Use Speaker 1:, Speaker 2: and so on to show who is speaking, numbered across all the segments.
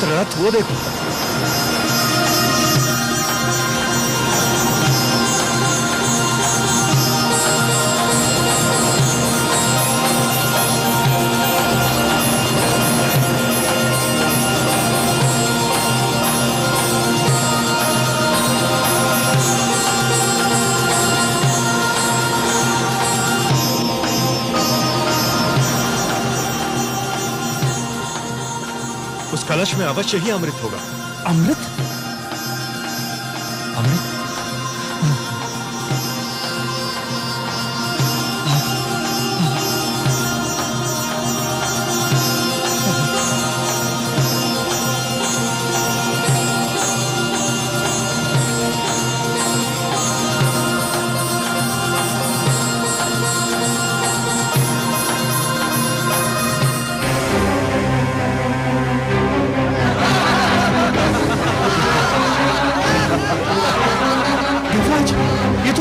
Speaker 1: पवित्र रथ वो देखो। उस कलश में अवश्य ही अमृत होगा।
Speaker 2: अमृत? अमृत?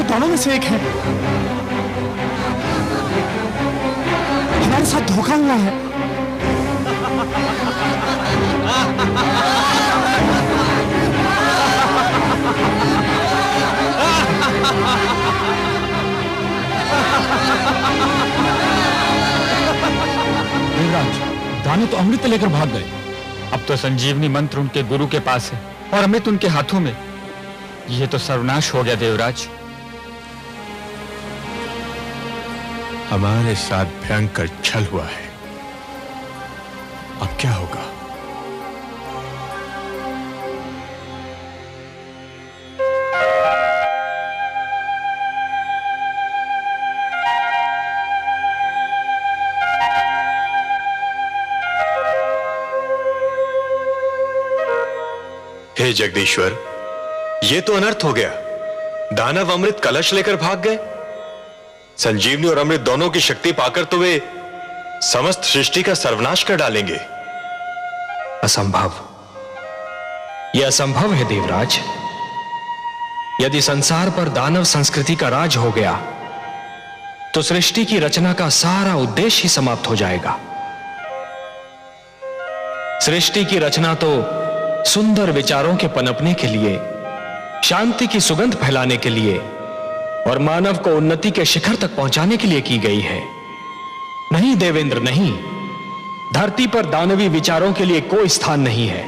Speaker 2: दोनों में से एक है। हमारे साथ धोखा हुआ है।
Speaker 3: देवराज, दानव तो अमृत लेकर भाग गए।
Speaker 4: अब तो संजीवनी मंत्र उनके गुरु के पास है और अमृत उनके हाथों में। यह तो सर्वनाश हो गया देवराज।
Speaker 1: हमारे साथ भयंकर छल हुआ है। अब क्या होगा? हे जगदीश्वर, यह तो अनर्थ हो गया। दानव अमृत कलश लेकर भाग गए। संजीवनी और अमृत दोनों की शक्ति पाकर तो वे समस्त सृष्टि का सर्वनाश कर डालेंगे।
Speaker 5: असंभव। यह असंभव है देवराज। यदि संसार पर दानव संस्कृति का राज हो गया तो सृष्टि की रचना का सारा उद्देश्य ही समाप्त हो जाएगा। सृष्टि की रचना तो सुंदर विचारों के पनपने के लिए, शांति की सुगंध फैलाने के लिए और मानव को उन्नति के शिखर तक पहुंचाने के लिए की गई है। नहीं देवेंद्र, नहीं। धरती पर दानवी विचारों के लिए कोई स्थान नहीं है।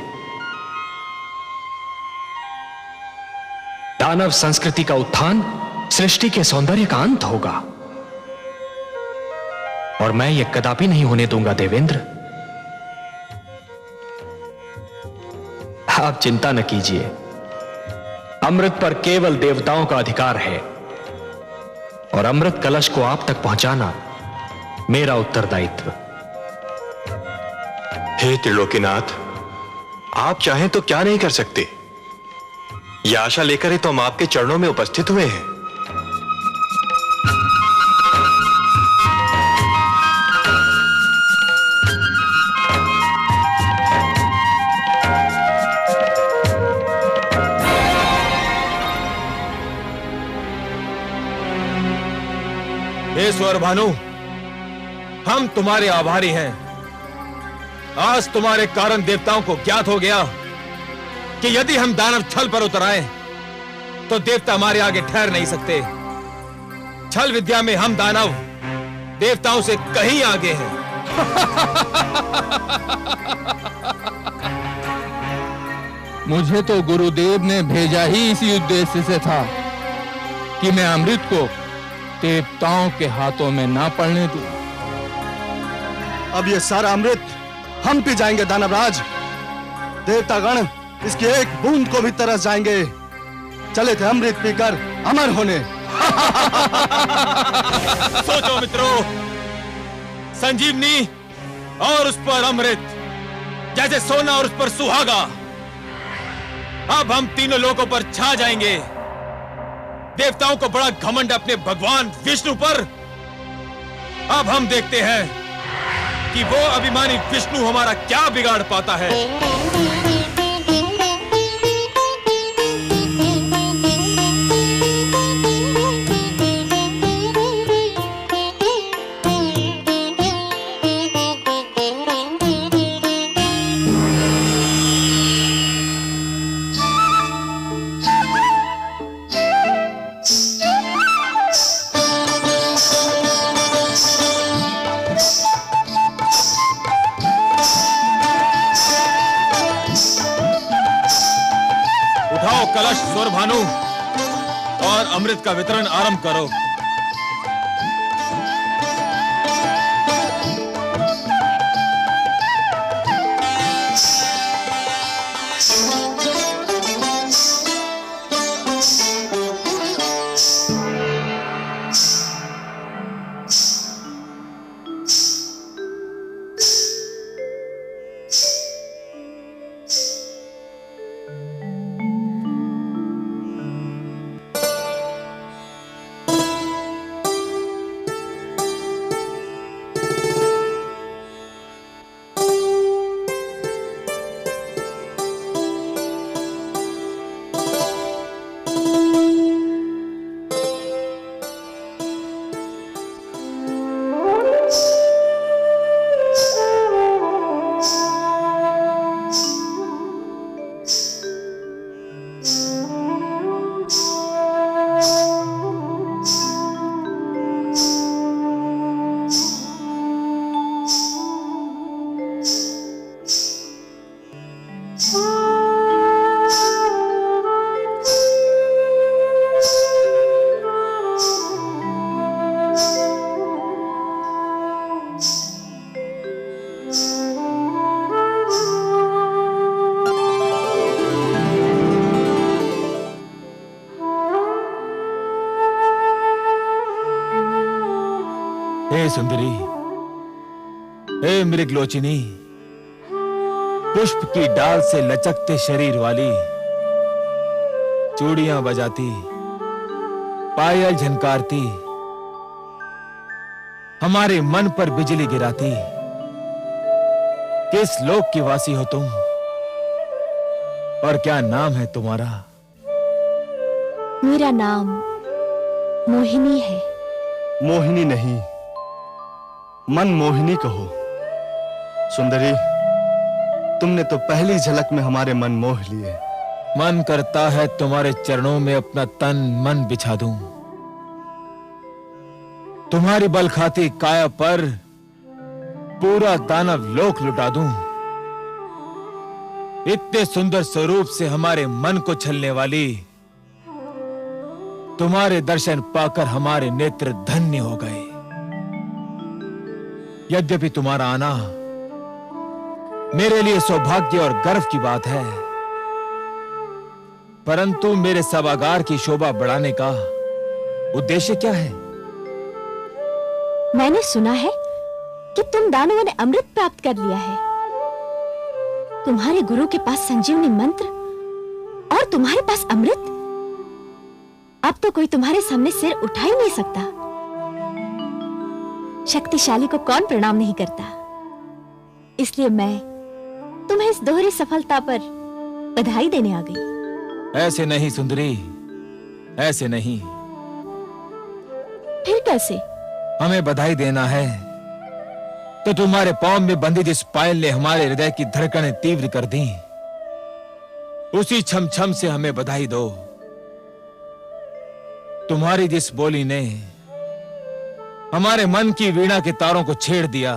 Speaker 5: दानव संस्कृति का उत्थान सृष्टि के सौंदर्य का अंत होगा और मैं यह कदापि नहीं होने दूंगा देवेंद्र। आप चिंता न कीजिए। अमृत पर केवल देवताओं का अधिकार है और अमृत कलश को आप तक पहुंचाना मेरा उत्तरदायित्व।
Speaker 1: हे त्रिलोकीनाथ, आप चाहें तो क्या नहीं कर सकते। यह आशा लेकर ही तो हम आपके चरणों में उपस्थित हुए हैं।
Speaker 6: हे स्वर भानु, हम तुम्हारे आभारी हैं। आज तुम्हारे कारण देवताओं को ज्ञात हो गया कि यदि हम दानव छल पर उतर आए तो देवता हमारे आगे ठहर नहीं सकते। छल विद्या में हम दानव देवताओं से कहीं आगे हैं।
Speaker 3: मुझे तो गुरुदेव ने भेजा ही इसी उद्देश्य से था कि मैं अमृत को देवताओं के हाथों में ना पड़ने दूं।
Speaker 2: अब ये सारा अमृत हम पी जाएंगे दानवराज। देवतागण इसकी एक बूंद को भी तरस जाएंगे। चले थे अमृत पीकर अमर होने।
Speaker 6: सोचो मित्रों, संजीवनी और उस पर अमृत जैसे सोना और उस पर सुहागा। अब हम तीनों लोगों पर छा जाएंगे। देवताओं को बड़ा घमंड अपने भगवान विष्णु पर। अब हम देखते हैं कि वो अभिमानी विष्णु हमारा क्या बिगाड़ पाता है। स्वर भानु और अमृत का वितरण आरंभ करो।
Speaker 7: हे सुंदरी, हे मृगलोचिनी, पुष्प की डाल से लचकते शरीर वाली, चूड़ियां बजाती, पायल झनकारती, हमारे मन पर बिजली गिराती, किस लोक की वासी हो तुम और क्या नाम है तुम्हारा?
Speaker 8: मेरा नाम मोहिनी है।
Speaker 2: मोहिनी नहीं, मन मोहिनी कहो। सुंदरी, तुमने तो पहली झलक में हमारे मन मोह लिए।
Speaker 7: मन करता है तुम्हारे चरणों में अपना तन मन बिछा दूं, तुम्हारी बल खाती काया पर पूरा दानव लोक लुटा दूं। इतने सुंदर स्वरूप से हमारे मन को छलने वाली, तुम्हारे दर्शन पाकर हमारे नेत्र धन्य हो गए। यद्यपि तुम्हारा आना मेरे लिए सौभाग्य और गर्व की बात है, परंतु मेरे सभागार की शोभा बढ़ाने का उद्देश्य क्या है?
Speaker 8: मैंने सुना है कि तुम दानवों ने अमृत प्राप्त कर लिया है। तुम्हारे गुरु के पास संजीवनी मंत्र और तुम्हारे पास अमृत। अब तो कोई तुम्हारे सामने सिर उठा ही नहीं सकता। शक्तिशाली को कौन प्रणाम नहीं करता। इसलिए मैं तुम्हें इस दोहरी सफलता पर बधाई देने आ गई।
Speaker 7: ऐसे नहीं सुंदरी, ऐसे नहीं।
Speaker 8: फिर कैसे?
Speaker 7: हमें बधाई देना है तो तुम्हारे पांव में बंधी जिस पायल ने हमारे हृदय की धड़कनें तीव्र कर दी, उसी छम छम से हमें बधाई दो। तुम्हारी जिस बोली ने हमारे मन की वीणा के तारों को छेड़ दिया,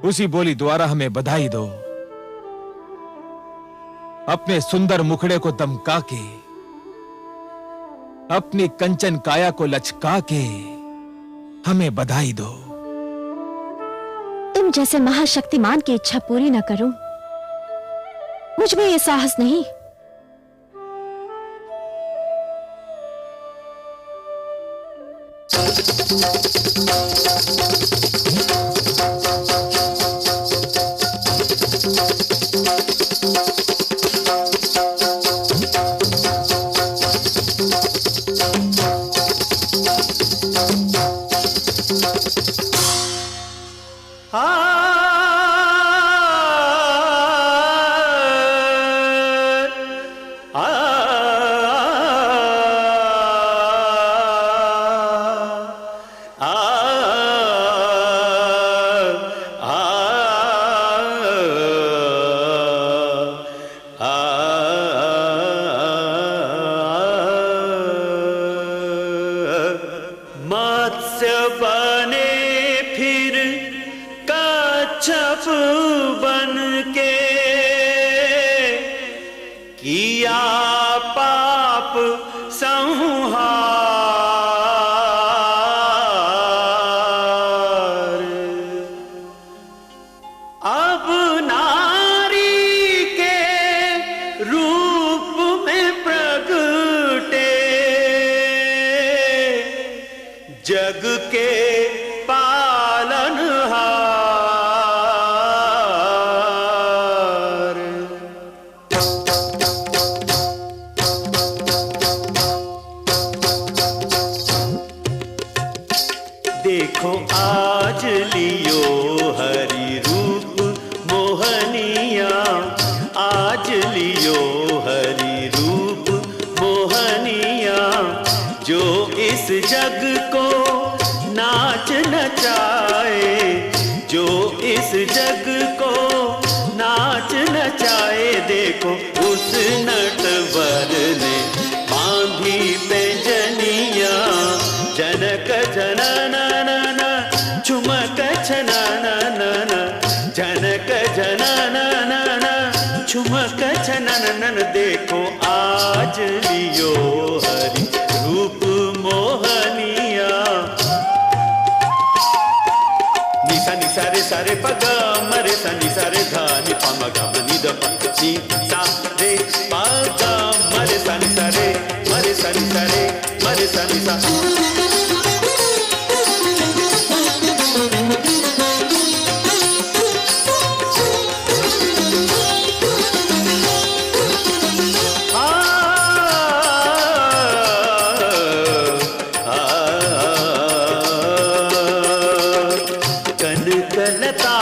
Speaker 7: उसी बोली द्वारा हमें बधाई दो। अपने सुंदर मुखड़े को दमका के, अपनी कंचन काया को लचका के हमें बधाई दो।
Speaker 8: तुम जैसे महाशक्तिमान की इच्छा पूरी न करूं, मुझ में यह साहस नहीं।
Speaker 9: बन के किया पाप संहार। अब नारी के रूप में प्रगटे जग के पालनहार। देखो आज लियो हरि रूप मोहनिया, आज लियो हरि रूप मोहनिया, जो इस जग को नाच नचाए, जो इस जग को नाच नचाए। देखो उस नटवर ने बांधी पैंजनिया, जनक जनन झुमक छनन, जनक जनन झुमक छनन। देखो आज लियो हरि रूप मोहनिया। निसा निसा रे सारे पग मरे सा निसा रे धा नि पा म ग म नि द प नि सा रे पग मरे सा निसा रे मरे सा निसा रे मरे सा निसा। कनकलता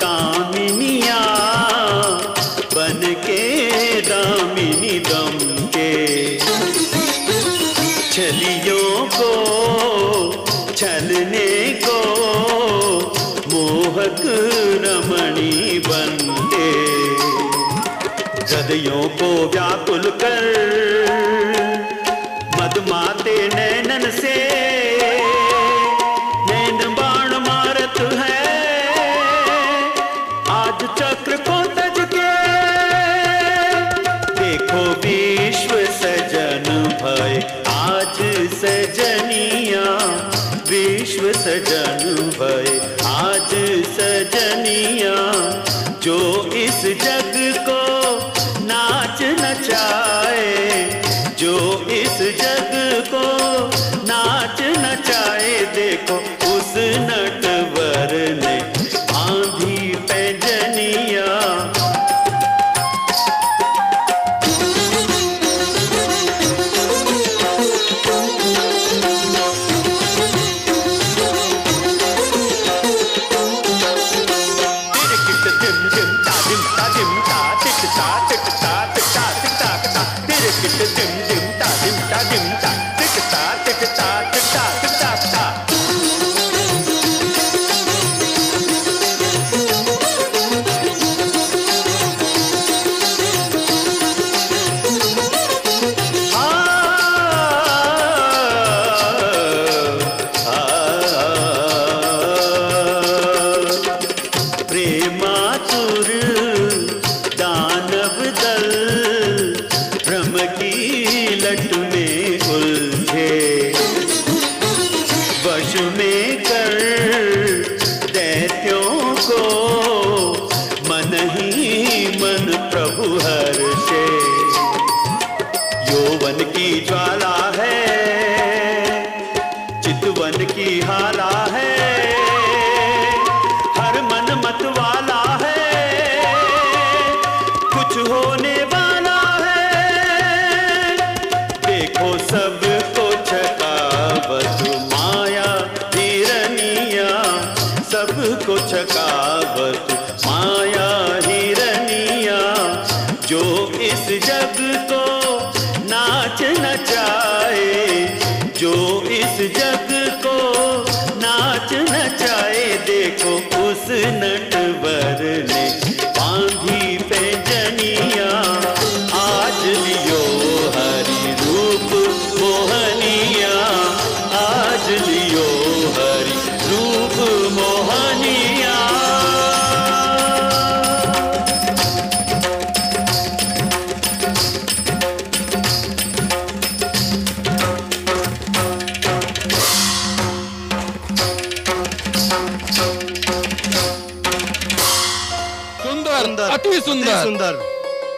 Speaker 9: कामिनिया बन के दामिनी दम के, छलियों को छलने को मोहक रमणी बन के, हृदयों को व्याकुल कर मदमाते नैनन से नैन बाण मारत है। आज चक्र को तज के देखो विश्व सजन भय, आज सजनिया विश्व सजन भय, आज सजनिया, जो इस जग को नाच नचाए, जो इस जग को नाच नचाए। देखो उस नटवर ने बांधी पैंजनिया। प्रेमातुर दानव दल भ्रम की लट में उलझे, वश में कर दैत्यों को मन ही मन प्रभु हर्षे। यौवन की ज्वाला है, चितवन की हाला है, हर मन मत वाला है, कुछ होने वाला है। देखो सबको छकावत माया हिरनिया, सबको छकावत माया हिरनिया, जो इस जग को नाच नचाए, जो इस जग को नाच नचाए। देखो उस नटवर ने बांधी पैंजनिया, आज लियो हरि रूप मोहनिया, आज लियो हरि रूप मोहनिया।
Speaker 3: अति सुंदर।
Speaker 2: सुंदर।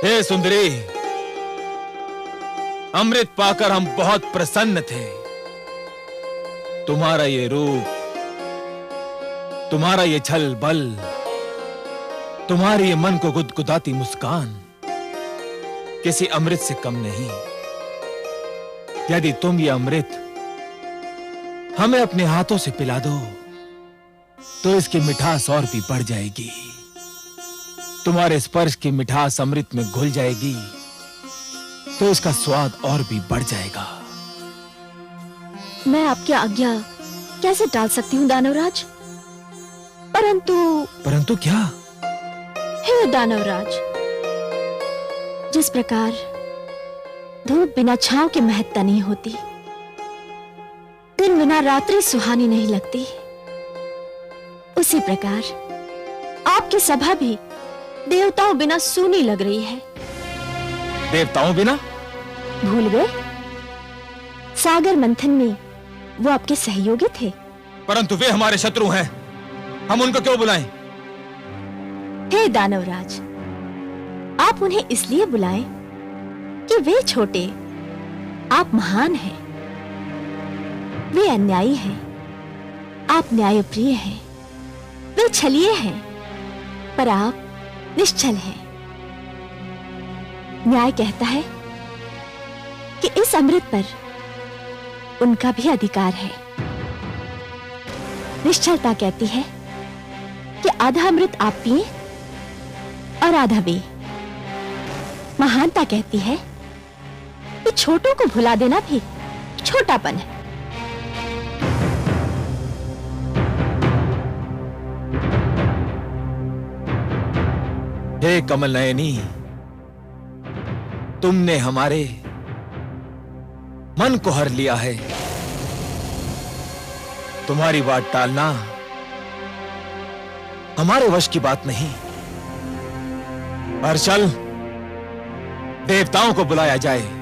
Speaker 7: हे सुंदरी, अमृत पाकर हम बहुत प्रसन्न थे। तुम्हारा ये रूप, तुम्हारा ये छल बल, तुम्हारी ये मन को गुदगुदाती मुस्कान किसी अमृत से कम नहीं। यदि तुम ये अमृत हमें अपने हाथों से पिला दो तो इसकी मिठास और भी बढ़ जाएगी। तुम्हारे स्पर्श की मिठास अमृत में घुल जाएगी तो इसका स्वाद और भी बढ़ जाएगा।
Speaker 8: मैं आपकी आज्ञा कैसे टाल सकती हूँ दानवराज?
Speaker 7: परंतु क्या?
Speaker 8: हे दानवराज, जिस प्रकार धूप बिना छांव के महत्ता नहीं होती, दिन बिना रात्रि सुहानी नहीं लगती, उसी प्रकार आपकी सभा भी देवताओं बिना सूनी लग रही है।
Speaker 7: देवताओं बिना?
Speaker 8: भूल गए? सागर मंथन में वो आपके सहयोगी थे।
Speaker 7: परंतु वे हमारे शत्रु हैं, हम उनको क्यों बुलाएं?
Speaker 8: हे दानवराज, आप उन्हें इसलिए बुलाएं कि वे छोटे, आप महान हैं। वे अन्यायी हैं, आप न्यायप्रिय हैं। वे छलिए हैं, पर आप निश्चल हैं। न्याय कहता है कि इस अमृत पर उनका भी अधिकार है। निश्चलता कहती है कि आधा अमृत आप पिए और आधा वे। महानता कहती है कि छोटों को भुला देना भी छोटापन है।
Speaker 7: हे कमल नयनी, तुमने हमारे मन को हर लिया है। तुम्हारी बात टालना हमारे वश की बात नहीं। पर चल, देवताओं को बुलाया जाए।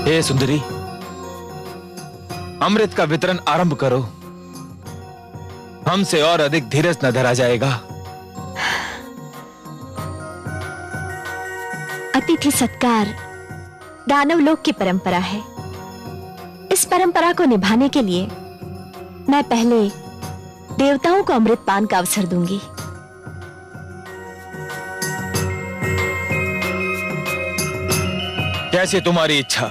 Speaker 7: हे सुंदरी, अमृत का वितरण आरंभ करो। हमसे और अधिक धीरज न धरा जाएगा।
Speaker 8: अतिथि सत्कार दानवलोक की परंपरा है। इस परंपरा को निभाने के लिए मैं पहले देवताओं को अमृत पान का अवसर दूंगी।
Speaker 7: कैसे तुम्हारी इच्छा।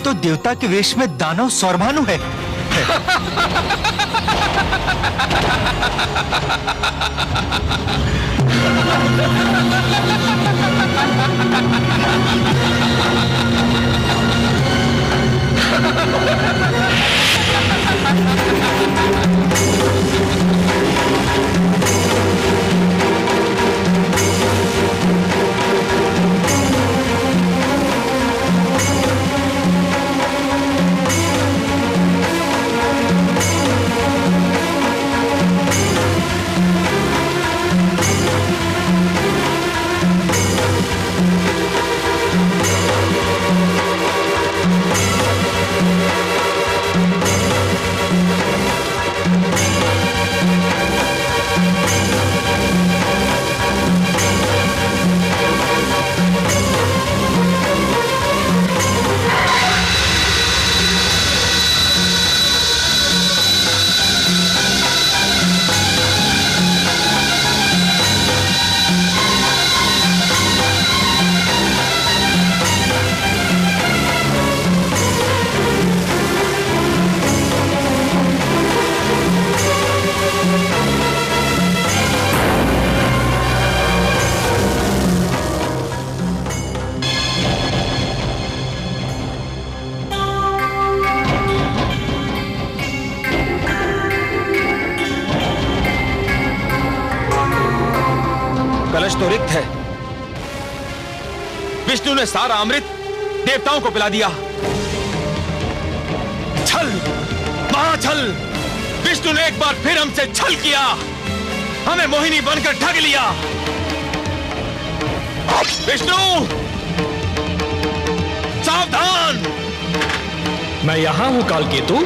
Speaker 10: तो देवता के वेश में दानव सौरभानु है।
Speaker 6: कलश तो रिक्त है। विष्णु ने सारा अमृत देवताओं को पिला दिया। छल, महाछल। विष्णु ने एक बार फिर हमसे छल किया, हमें मोहिनी बनकर ठग लिया। विष्णु, सावधान।
Speaker 5: मैं यहां हूं कालकेतु।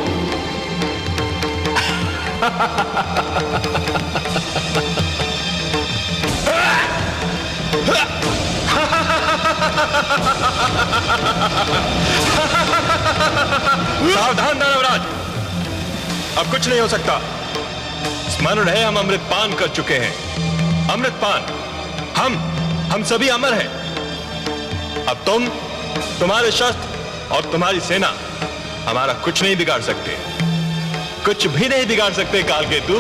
Speaker 1: सावधान दानवराज, अब कुछ नहीं हो सकता। स्मरण है, हम अमृतपान कर चुके हैं। अमृतपान, हम सभी अमर हैं। अब तुम, तुम्हारे शस्त्र और तुम्हारी सेना हमारा कुछ नहीं बिगाड़ सकते, कुछ भी नहीं बिगाड़ सकते कालकेतु।